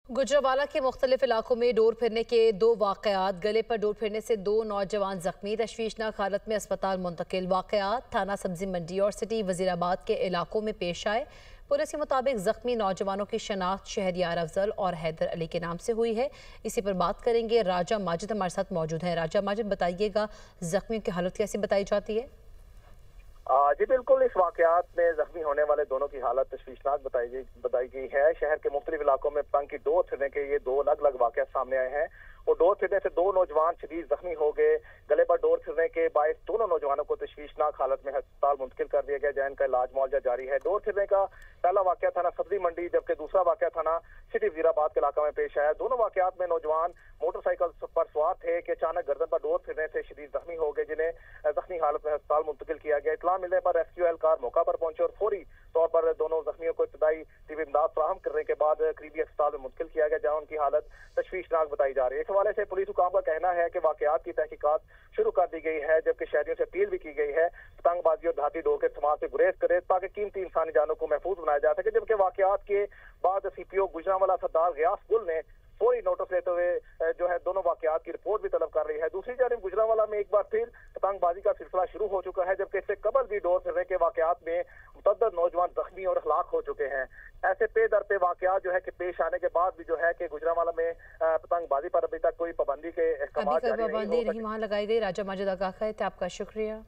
गुजरांवाला के मुख्तलिफ इलाकों में डोर फिरने के दो वाकयात। गले पर डोर फिरने से दो नौजवान जख्मी, तशवीशनाक हालत में अस्पताल मुंतकिल। वाकयात थाना सब्जी मंडी और सिटी वजीराबाद के इलाकों में पेश आए। पुलिस के मुताबिक जख्मी नौजवानों की शनाख्त शहरियार अफजल और हैदर अली के नाम से हुई है। इसी पर बात करेंगे। राजा माजिद हमारे साथ मौजूद है। राजा माजिद, बताइएगा जख्मियों की हालत कैसी बताई जाती है? जी बिल्कुल, इस वाकयात में जख्मी होने वाले दोनों की हालत तशवीशनाक बताई गई है। शहर के मुख्तलिफ इलाकों में पतंग की डोर फिरने के ये दो अलग अलग वाकयात सामने आए हैं। और डोर फिरने से दो नौजवान शदीद जख्मी हो गए। गले पर डोर फिरने के बायस दोनों नौजवानों को तशवीशनाक हालत में अस्पताल मुंतकिल कर दिया गया, जहां इनका इलाज मुआवजा जारी है। डोर फिरने का पहला वाकया थाना सब्जी मंडी, जबकि दूसरा वाकया थाना सिटी वजीराबाद के इलाका में पेश आया। दोनों वाकयात में नौजवान मोटरसाइकिल पर सवार थे कि अचानक गर्दन पर डोर फिरने से शदीद जख्मी हो गए, जिन्हें जख्मी हालत में अस्पताल मुंतकिल किया गया। इत्तला मिलने पर रेस्क्यू एहलकार मौका पर पहुंचे और फौरी तौर पर दोनों जख्मियों को इब्तदाई तिब्बी इमदाद फराहम करने के बाद करीबी अस्पताल में मुंतकिल किया गया, जहां उनकी हालत तशवीशनाक बताई जा रही है। इस हवाले से पुलिस हुकाम का कहना है कि वाकयात की तहकीकात शुरू कर दी गई है, जबकि शहरियों से अपील भी की गई है पतंगबाजी और धाती डोर के इस्तेमाल से गुरेज करे ताकि कीमती इंसानी जानों को महफूज बनाया जा सके। जबकि वाकयात के बाद CPO गुजरांवाला सरदार गयास गुल ने फौरी नोटिस लेते हुए जो है दोनों वाकयात की रिपोर्ट भी तलब कर रही है। दूसरी जानिब गुजरांवाला में एक बार फिर पतंगबाजी का सिलसिला शुरू हो चुका है, जबकि इससे कबल भी डोर फिरने के वाकयात में मुतअद्दिद नौजवान जख्मी और हलाक हो चुके हैं। ऐसे पे दर पे वाकयात जो है कि पेश आने के बाद भी जो है कि गुजरांवाला में पतंगबाजी पर अभी तक कोई पाबंदी के अभी कोई पाबंदी नहीं वहाँ लगाई गई। राजा माजिद आगाह है, आपका शुक्रिया।